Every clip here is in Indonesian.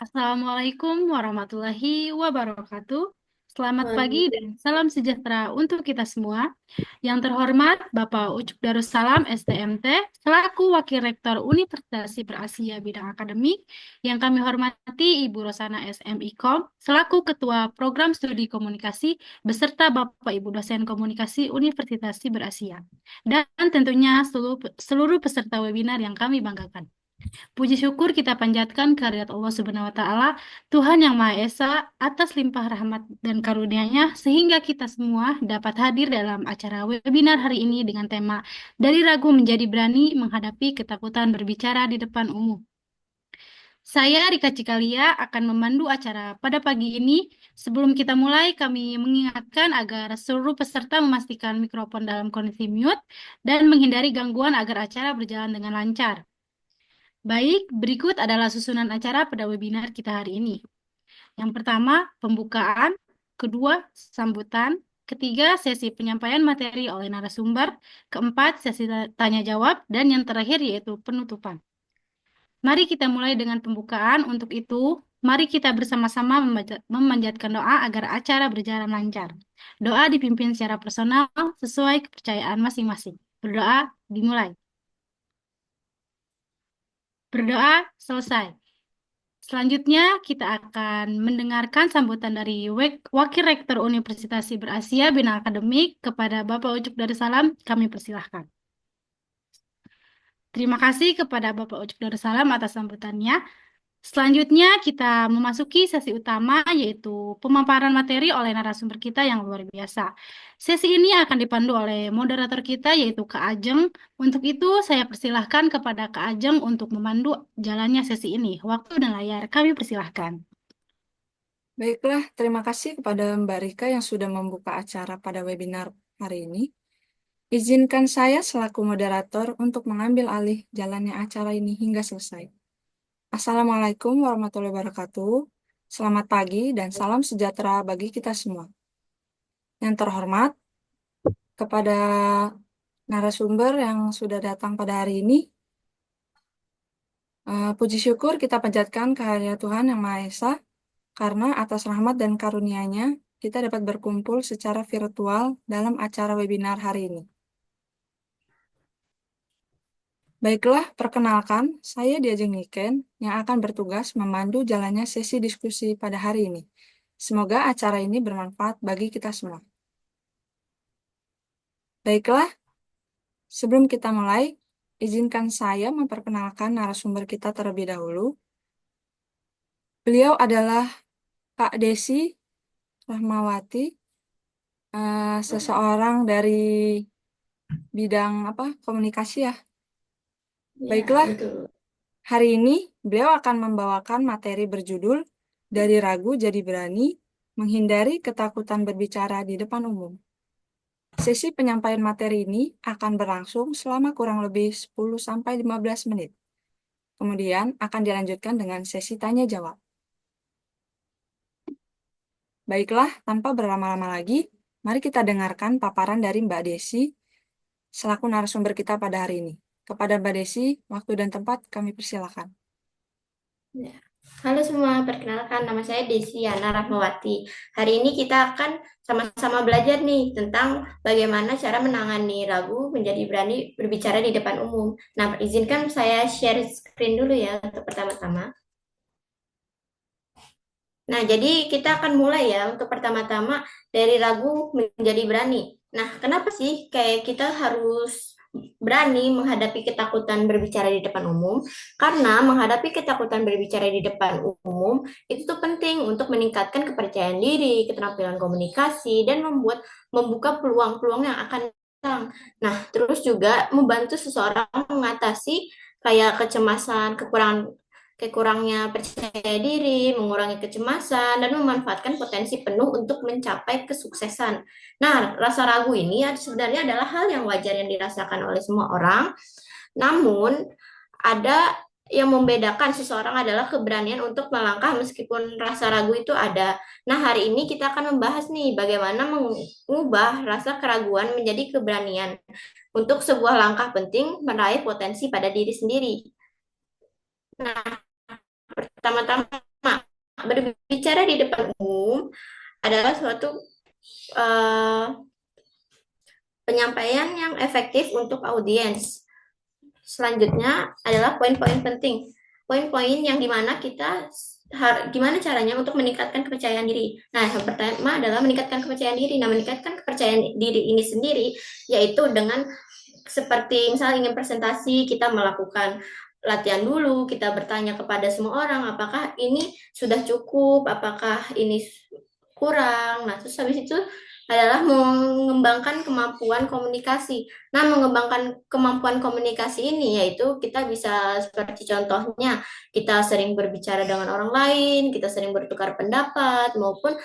Assalamualaikum warahmatullahi wabarakatuh. Selamat pagi dan Waalaikumsalam. salam sejahtera untuk kita semua. Yang terhormat Bapak Ucup Darussalam STMT, selaku Wakil Rektor Universitas Asia Bidang Akademik, yang kami hormati Ibu Rosana SMIKOM, selaku Ketua Program Studi Komunikasi, beserta Bapak Ibu dosen Komunikasi Universitas Asia, dan tentunya seluruh peserta webinar yang kami banggakan. Puji syukur kita panjatkan kehadirat Allah Subhanahu wa Ta'ala, Tuhan yang Maha Esa, atas limpah rahmat dan karunia-Nya, sehingga kita semua dapat hadir dalam acara webinar hari ini dengan tema "Dari Ragu Menjadi Berani Menghadapi Ketakutan Berbicara di Depan Umum". Saya, Rika Cikalia, akan memandu acara pada pagi ini. Sebelum kita mulai, kami mengingatkan agar seluruh peserta memastikan mikrofon dalam kondisi mute dan menghindari gangguan agar acara berjalan dengan lancar. Baik, berikut adalah susunan acara pada webinar kita hari ini. Yang pertama, pembukaan. Kedua, sambutan. Ketiga, sesi penyampaian materi oleh narasumber. Keempat, sesi tanya jawab. Dan yang terakhir yaitu penutupan. Mari kita mulai dengan pembukaan. Untuk itu, mari kita bersama-sama memanjatkan doa agar acara berjalan lancar. Doa dipimpin secara personal sesuai kepercayaan masing-masing. Berdoa dimulai. Berdoa selesai. Selanjutnya, kita akan mendengarkan sambutan dari Wakil Rektor Universitas Asia Bidang Akademik kepada Bapak Ucup Darussalam. Kami persilahkan. Terima kasih kepada Bapak Ucup Darussalam atas sambutannya. Selanjutnya, kita memasuki sesi utama, yaitu pemaparan materi oleh narasumber kita yang luar biasa. Sesi ini akan dipandu oleh moderator kita, yaitu Kak Ajeng. Untuk itu, saya persilahkan kepada Kak Ajeng untuk memandu jalannya sesi ini. Waktu dan layar kami persilahkan. Baiklah, terima kasih kepada Mbak Rika yang sudah membuka acara pada webinar hari ini. Izinkan saya selaku moderator untuk mengambil alih jalannya acara ini hingga selesai. Assalamualaikum warahmatullahi wabarakatuh. Selamat pagi dan salam sejahtera bagi kita semua. Yang terhormat, kepada narasumber yang sudah datang pada hari ini, puji syukur kita panjatkan kehadirat Tuhan Yang Maha Esa, karena atas rahmat dan karunia-Nya, kita dapat berkumpul secara virtual dalam acara webinar hari ini. Baiklah, perkenalkan, saya Diajeng Niken yang akan bertugas memandu jalannya sesi diskusi pada hari ini. Semoga acara ini bermanfaat bagi kita semua. Baiklah, sebelum kita mulai, izinkan saya memperkenalkan narasumber kita terlebih dahulu. Beliau adalah Kak Desi Rahmawati, seseorang dari bidang komunikasi ya. Ya, Baiklah, betul. hari ini beliau akan membawakan materi berjudul Dari Ragu Jadi Berani, Menghindari Ketakutan Berbicara di Depan Umum. Sesi penyampaian materi ini akan berlangsung selama kurang lebih 10-15 menit. Kemudian akan dilanjutkan dengan sesi tanya jawab. Baiklah, tanpa berlama-lama lagi, mari kita dengarkan paparan dari Mbak Desi selaku narasumber kita pada hari ini. Kepada Mbak Desi, waktu dan tempat kami persilakan. Ya. Halo semua, perkenalkan nama saya Desiana Rahmawati. Hari ini kita akan sama-sama belajar nih tentang bagaimana cara menangani ragu menjadi berani berbicara di depan umum. Nah, izinkan saya share screen dulu ya untuk pertama-tama. Nah, jadi kita akan mulai ya untuk pertama-tama dari ragu menjadi berani. Nah, kenapa sih kayak kita harus berani menghadapi ketakutan berbicara di depan umum? Karena menghadapi ketakutan berbicara di depan umum itu tuh penting untuk meningkatkan kepercayaan diri, keterampilan komunikasi, dan membuka peluang-peluang yang akan datang. Nah, terus juga membantu seseorang mengatasi kayak kecemasan, kekurangnya percaya diri, mengurangi kecemasan, dan memanfaatkan potensi penuh untuk mencapai kesuksesan. Nah, rasa ragu ini sebenarnya adalah hal yang wajar yang dirasakan oleh semua orang. Namun, ada yang membedakan seseorang adalah keberanian untuk melangkah meskipun rasa ragu itu ada. Nah, hari ini kita akan membahas nih bagaimana mengubah rasa keraguan menjadi keberanian untuk sebuah langkah penting meraih potensi pada diri sendiri. Nah, pertama-tama, berbicara di depan umum adalah suatu eh, penyampaian yang efektif untuk audiens. Selanjutnya adalah poin-poin penting. Poin-poin yang dimana kita gimana caranya untuk meningkatkan kepercayaan diri. Nah, yang pertama adalah meningkatkan kepercayaan diri. Nah, meningkatkan kepercayaan diri ini sendiri yaitu dengan seperti misalnya ingin presentasi, kita melakukan latihan dulu, kita bertanya kepada semua orang apakah ini sudah cukup, apakah ini kurang. Nah, terus habis itu adalah mengembangkan kemampuan komunikasi. Nah, mengembangkan kemampuan komunikasi ini yaitu kita bisa seperti contohnya, kita sering berbicara dengan orang lain, kita sering bertukar pendapat, maupun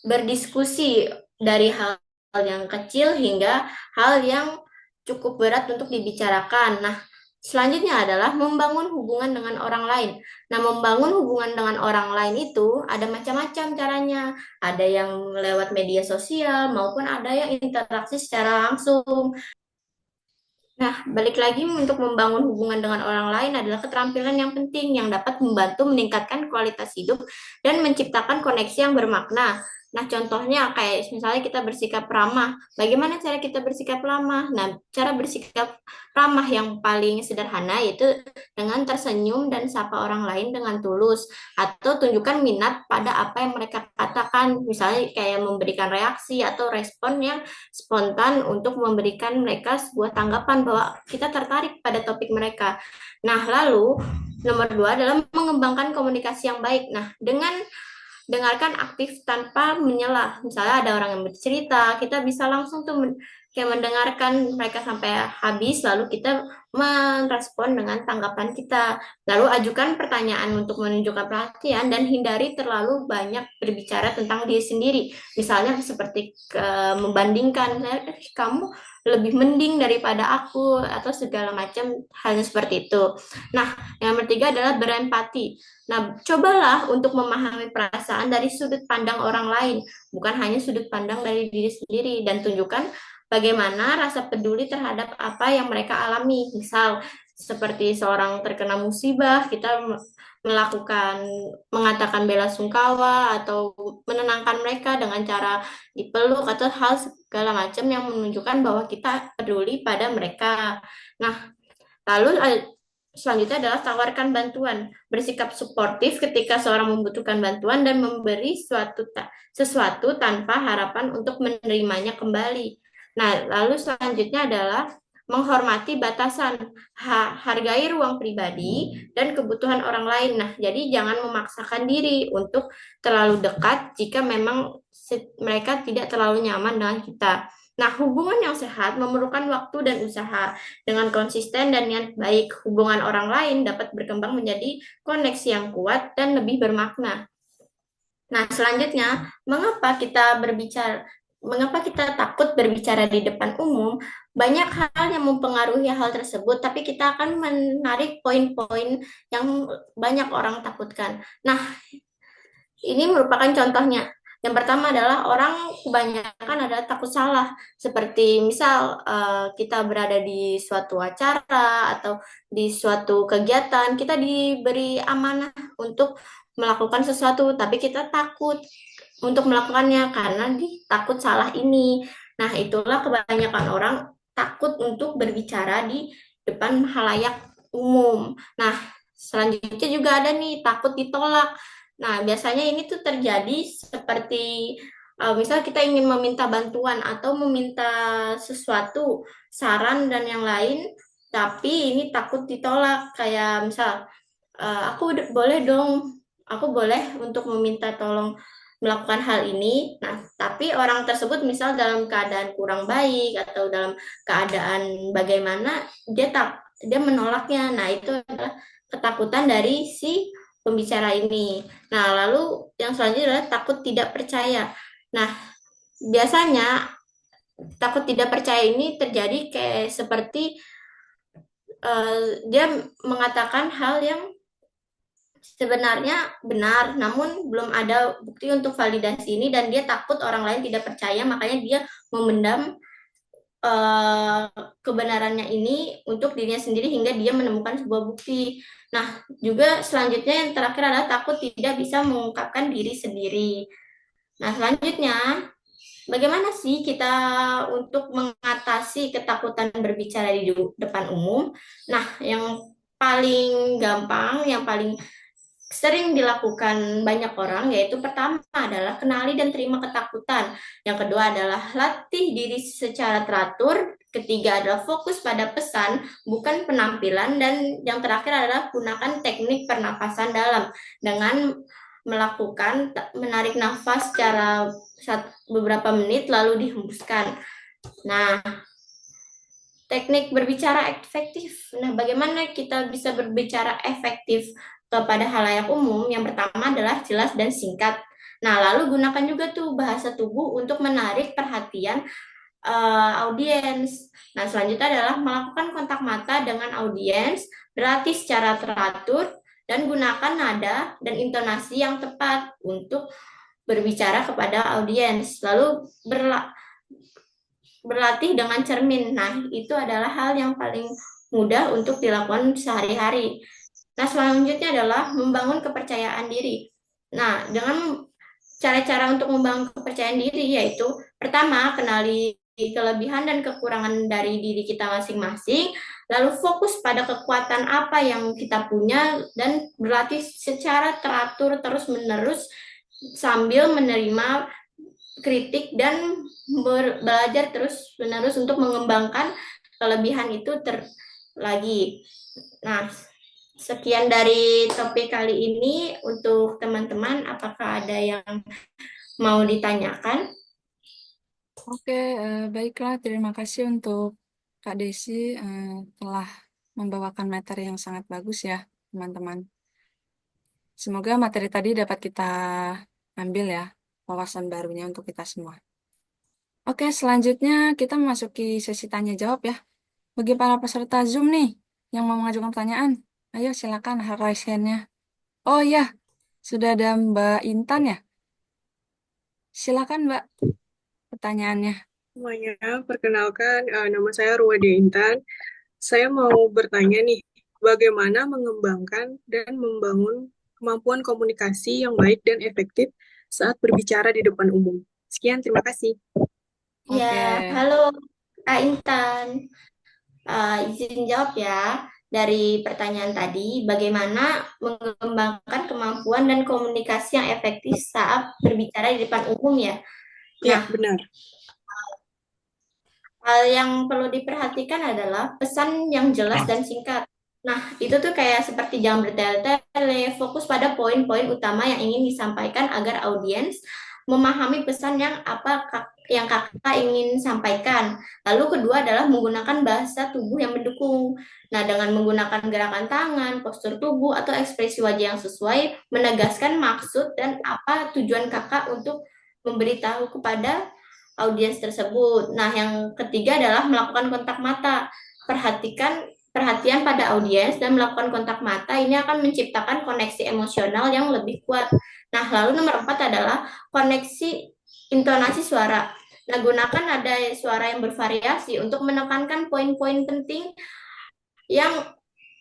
berdiskusi dari hal yang kecil hingga hal yang cukup berat untuk dibicarakan. Nah, selanjutnya adalah membangun hubungan dengan orang lain. Nah, membangun hubungan dengan orang lain itu ada macam-macam caranya. Ada yang lewat media sosial maupun ada yang interaksi secara langsung. Nah, balik lagi untuk membangun hubungan dengan orang lain adalah keterampilan yang penting yang dapat membantu meningkatkan kualitas hidup dan menciptakan koneksi yang bermakna. Nah, contohnya kayak misalnya kita bersikap ramah. Bagaimana cara kita bersikap ramah? Nah, cara bersikap ramah yang paling sederhana yaitu dengan tersenyum dan sapa orang lain dengan tulus atau tunjukkan minat pada apa yang mereka katakan. Misalnya kayak memberikan reaksi atau respon yang spontan untuk memberikan mereka sebuah tanggapan bahwa kita tertarik pada topik mereka. Nah, lalu nomor dua adalah mengembangkan komunikasi yang baik. Nah, dengan dengarkan aktif tanpa menyela. Misalnya ada orang yang bercerita, kita bisa langsung tuh kayak mendengarkan mereka sampai habis, lalu kita merespon dengan tanggapan kita. Lalu ajukan pertanyaan untuk menunjukkan perhatian dan hindari terlalu banyak berbicara tentang diri sendiri. Misalnya seperti membandingkan, kamu lebih mending daripada aku atau segala macam halnya seperti itu. Nah, yang ketiga adalah berempati. Nah, cobalah untuk memahami perasaan dari sudut pandang orang lain, bukan hanya sudut pandang dari diri sendiri, dan tunjukkan bagaimana rasa peduli terhadap apa yang mereka alami. Misal, seperti seorang terkena musibah, kita mengatakan bela sungkawa atau menenangkan mereka dengan cara dipeluk atau hal segala macam yang menunjukkan bahwa kita peduli pada mereka. Nah, lalu selanjutnya adalah tawarkan bantuan, bersikap suportif ketika seorang membutuhkan bantuan dan memberi sesuatu tanpa harapan untuk menerimanya kembali. Nah, lalu selanjutnya adalah menghormati batasan, hargai ruang pribadi dan kebutuhan orang lain. Nah, jadi jangan memaksakan diri untuk terlalu dekat jika memang mereka tidak terlalu nyaman dengan kita. Nah, hubungan yang sehat memerlukan waktu dan usaha. Dengan konsisten dan niat baik, hubungan orang lain dapat berkembang menjadi koneksi yang kuat dan lebih bermakna. Nah, selanjutnya, mengapa kita takut berbicara di depan umum? Banyak hal yang mempengaruhi hal tersebut, tapi kita akan menarik poin-poin yang banyak orang takutkan. Nah, ini merupakan contohnya. Yang pertama adalah orang kebanyakan adalah takut salah. Seperti misal kita berada di suatu acara atau di suatu kegiatan, kita diberi amanah untuk melakukan sesuatu, tapi kita takut untuk melakukannya karena takut salah ini. Nah, itulah kebanyakan orang takut untuk berbicara di depan halayak umum. Nah, selanjutnya juga ada nih takut ditolak. Nah, biasanya ini tuh terjadi seperti misal kita ingin meminta bantuan atau meminta sesuatu, saran dan yang lain, tapi ini takut ditolak. Kayak misal, aku boleh untuk meminta tolong melakukan hal ini. Nah, tapi orang tersebut misal dalam keadaan kurang baik atau dalam keadaan bagaimana, dia menolaknya. Nah, itu adalah ketakutan dari si pembicara ini. Nah, lalu yang selanjutnya adalah takut tidak percaya. Nah, biasanya takut tidak percaya ini terjadi kayak seperti dia mengatakan hal yang sebenarnya benar, namun belum ada bukti untuk validasi ini dan dia takut orang lain tidak percaya, makanya dia memendam kebenarannya ini untuk dirinya sendiri hingga dia menemukan sebuah bukti. Nah, juga selanjutnya yang terakhir adalah takut tidak bisa mengungkapkan diri sendiri. Nah, selanjutnya, bagaimana sih kita untuk mengatasi ketakutan berbicara di depan umum? Nah, yang paling gampang, yang paling sering dilakukan banyak orang, yaitu pertama adalah kenali dan terima ketakutan. Yang kedua adalah latih diri secara teratur. Ketiga adalah fokus pada pesan, bukan penampilan. Dan yang terakhir adalah gunakan teknik pernapasan dalam dengan melakukan menarik nafas secara beberapa menit lalu dihembuskan. Nah, teknik berbicara efektif. Nah, bagaimana kita bisa berbicara efektif kepada halayak umum? Yang pertama adalah jelas dan singkat. Nah, lalu gunakan juga tuh bahasa tubuh untuk menarik perhatian audiens. Nah, selanjutnya adalah melakukan kontak mata dengan audiens, berlatih secara teratur, dan gunakan nada dan intonasi yang tepat untuk berbicara kepada audiens. Lalu berlatih dengan cermin. Nah, itu adalah hal yang paling mudah untuk dilakukan sehari-hari. Nah, selanjutnya adalah membangun kepercayaan diri. Nah, dengan cara-cara untuk membangun kepercayaan diri yaitu pertama, kenali kelebihan dan kekurangan dari diri kita masing-masing, lalu fokus pada kekuatan apa yang kita punya dan berlatih secara teratur terus-menerus sambil menerima kritik dan belajar terus-menerus untuk mengembangkan kelebihan itu lagi. Nah, sekian dari topik kali ini untuk teman-teman. Apakah ada yang mau ditanyakan? Oke, baiklah. Terima kasih untuk Kak Desi telah membawakan materi yang sangat bagus ya, teman-teman. Semoga materi tadi dapat kita ambil ya, wawasan barunya untuk kita semua. Oke, selanjutnya kita memasuki sesi tanya jawab ya. Bagi para peserta Zoom nih, yang mau mengajukan pertanyaan, ayo silakan raise hand-nya. Oh iya, sudah ada Mbak Intan ya? Silakan Mbak, pertanyaannya. Semuanya, perkenalkan, nama saya Ruwade Intan. Saya mau bertanya nih, bagaimana mengembangkan dan membangun kemampuan komunikasi yang baik dan efektif saat berbicara di depan umum? Sekian, terima kasih. Ya, Oke. halo Kak Intan. Izin jawab ya. Dari pertanyaan tadi, bagaimana mengembangkan kemampuan dan komunikasi yang efektif saat berbicara di depan umum ya? Ya, Nah, benar. hal yang perlu diperhatikan adalah pesan yang jelas dan singkat. Nah, itu tuh kayak seperti jangan bertele-tele, fokus pada poin-poin utama yang ingin disampaikan agar audiens memahami pesan yang kakak ingin sampaikan. Lalu kedua adalah menggunakan bahasa tubuh yang mendukung. Nah, dengan menggunakan gerakan tangan, postur tubuh, atau ekspresi wajah yang sesuai, menegaskan maksud dan apa tujuan kakak untuk memberitahu kepada audiens tersebut. Nah, yang ketiga adalah melakukan kontak mata. Perhatian pada audiens dan melakukan kontak mata ini akan menciptakan koneksi emosional yang lebih kuat. Nah, lalu nomor 4 adalah koneksi intonasi suara. Nah, gunakan nada suara yang bervariasi untuk menekankan poin-poin penting yang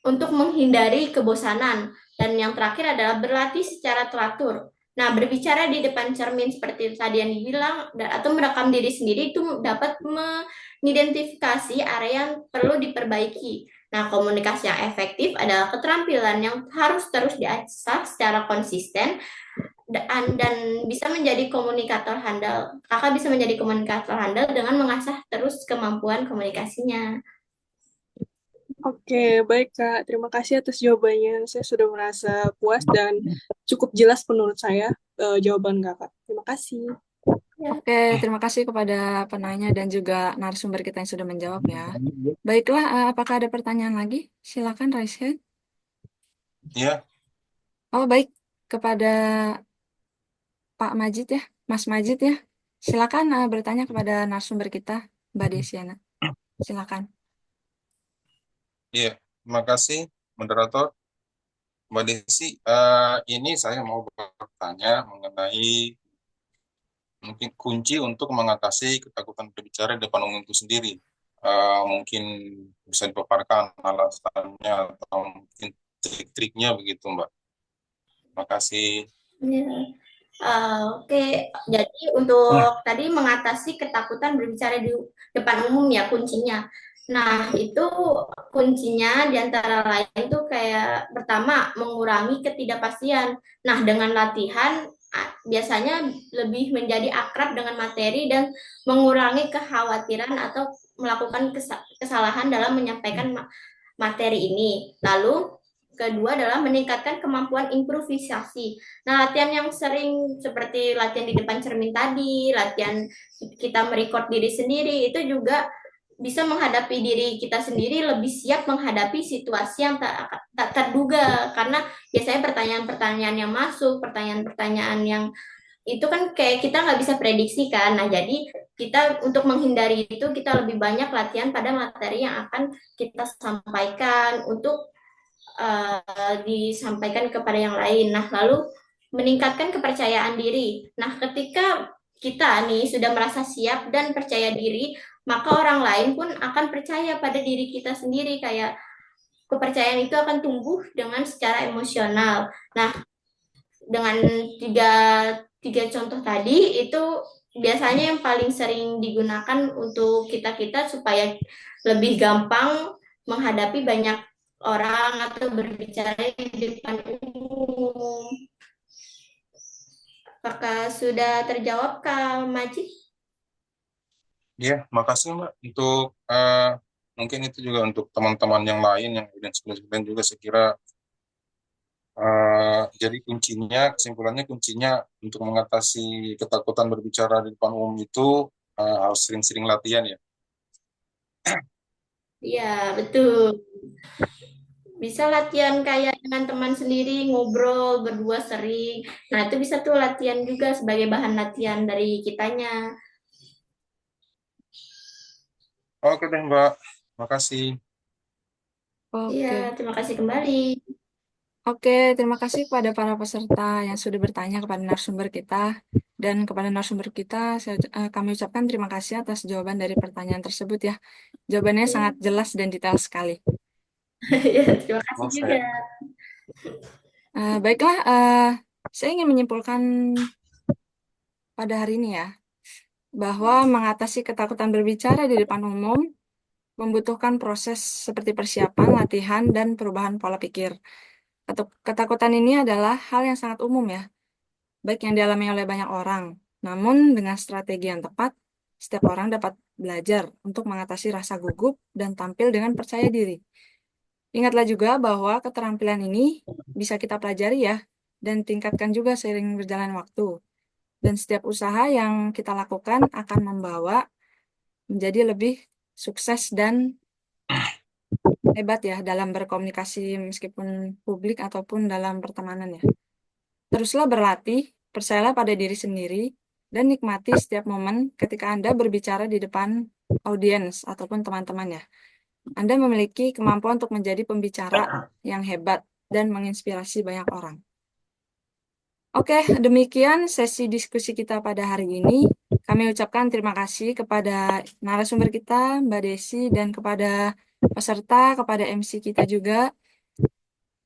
untuk menghindari kebosanan. Dan yang terakhir adalah berlatih secara teratur. Nah, berbicara di depan cermin seperti tadi yang dibilang, atau merekam diri sendiri itu dapat mengidentifikasi area yang perlu diperbaiki. Nah, komunikasi yang efektif adalah keterampilan yang harus terus diasah secara konsisten dan bisa menjadi komunikator handal. Kakak bisa menjadi komunikator handal dengan mengasah terus kemampuan komunikasinya. Oke, baik Kak. Terima kasih atas jawabannya. Saya sudah merasa puas dan cukup jelas menurut saya jawaban Kakak. Terima kasih. Oke, terima kasih kepada penanya dan juga narasumber kita yang sudah menjawab ya. Baiklah, apakah ada pertanyaan lagi? Silakan raise hand. Ya, Oh, baik. Kepada Pak Majid ya, Mas Majid ya. Silakan bertanya kepada narasumber kita, Mbak Desiana. Silakan. iya. Terima kasih, moderator. Mbak Desi, ini saya mau bertanya mengenai mungkin kunci untuk mengatasi ketakutan berbicara di depan umum itu sendiri. Mungkin bisa dipaparkan alasannya atau mungkin trik-triknya begitu, Mbak. Makasih. Ya. Oke, jadi untuk tadi mengatasi ketakutan berbicara di depan umum ya kuncinya. Nah, itu kuncinya di antara lain tuh kayak pertama mengurangi ketidakpastian. Nah, dengan latihan biasanya lebih menjadi akrab dengan materi dan mengurangi kekhawatiran atau melakukan kesalahan dalam menyampaikan materi ini. Lalu kedua adalah meningkatkan kemampuan improvisasi. Nah, latihan yang sering seperti latihan di depan cermin tadi, latihan kita merecord diri sendiri, itu juga bisa menghadapi diri kita sendiri lebih siap menghadapi situasi yang tak terduga. Karena biasanya pertanyaan-pertanyaan yang masuk, pertanyaan-pertanyaan yang itu kan kayak kita nggak bisa prediksi kan. Nah, jadi kita untuk menghindari itu kita lebih banyak latihan pada materi yang akan kita sampaikan untuk disampaikan kepada yang lain. Nah, lalu meningkatkan kepercayaan diri. Nah, ketika kita nih sudah merasa siap dan percaya diri, maka orang lain pun akan percaya pada diri kita sendiri. Kayak kepercayaan itu akan tumbuh dengan secara emosional. Nah, dengan tiga, tiga contoh tadi itu biasanya yang paling sering digunakan untuk kita-kita supaya lebih gampang menghadapi banyak orang atau berbicara di depan umum. Apakah sudah terjawab, Kak Majid? Ya, makasih Mbak untuk mungkin itu juga untuk teman-teman yang lain yang dan juga saya kira jadi kesimpulannya kuncinya untuk mengatasi ketakutan berbicara di depan umum itu harus sering-sering latihan ya. Iya, betul. Bisa latihan kayak dengan teman sendiri, ngobrol berdua sering. Nah, itu bisa tuh latihan juga sebagai bahan latihan dari kitanya. Oke deh Mbak, makasih. Iya, Oke. terima kasih kembali. Oke, terima kasih kepada para peserta yang sudah bertanya kepada narasumber kita. Dan kepada narasumber kita, kami ucapkan terima kasih atas jawaban dari pertanyaan tersebut ya. Jawabannya Iya, sangat jelas dan detail sekali. iya, terima kasih Oh, juga. Baiklah, saya ingin menyimpulkan pada hari ini ya, bahwa mengatasi ketakutan berbicara di depan umum membutuhkan proses seperti persiapan, latihan, dan perubahan pola pikir. Ketakutan ini adalah hal yang sangat umum ya, baik yang dialami oleh banyak orang. Namun dengan strategi yang tepat, setiap orang dapat belajar untuk mengatasi rasa gugup dan tampil dengan percaya diri. Ingatlah juga bahwa keterampilan ini bisa kita pelajari ya, dan tingkatkan juga seiring berjalan waktu. Dan setiap usaha yang kita lakukan akan membawa menjadi lebih sukses dan hebat ya dalam berkomunikasi meskipun publik ataupun dalam pertemanan ya. Teruslah berlatih, percayalah pada diri sendiri, dan nikmati setiap momen ketika Anda berbicara di depan audiens ataupun teman-teman ya. Anda memiliki kemampuan untuk menjadi pembicara yang hebat dan menginspirasi banyak orang. Oke, demikian sesi diskusi kita pada hari ini. Kami ucapkan terima kasih kepada narasumber kita, Mbak Desi, dan kepada peserta, kepada MC kita juga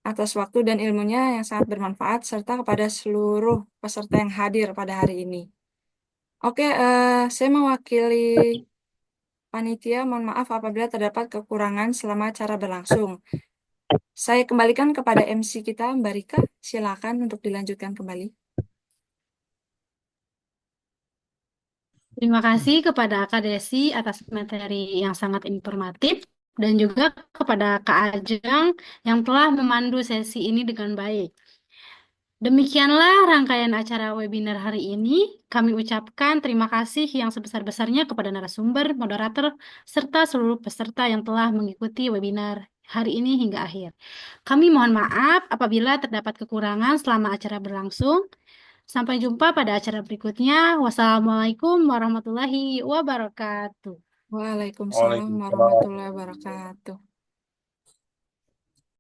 atas waktu dan ilmunya yang sangat bermanfaat, serta kepada seluruh peserta yang hadir pada hari ini. Oke, saya mewakili panitia, mohon maaf apabila terdapat kekurangan selama acara berlangsung. Saya kembalikan kepada MC kita, Mbak Rika. Silakan untuk dilanjutkan kembali. Terima kasih kepada Kak Desi atas materi yang sangat informatif dan juga kepada Kak Ajeng yang telah memandu sesi ini dengan baik. Demikianlah rangkaian acara webinar hari ini. Kami ucapkan terima kasih yang sebesar-besarnya kepada narasumber, moderator, serta seluruh peserta yang telah mengikuti webinar hari ini hingga akhir. Kami mohon maaf apabila terdapat kekurangan selama acara berlangsung. Sampai jumpa pada acara berikutnya. Wassalamualaikum warahmatullahi wabarakatuh. Waalaikumsalam Waalaikumsalam. warahmatullahi wabarakatuh.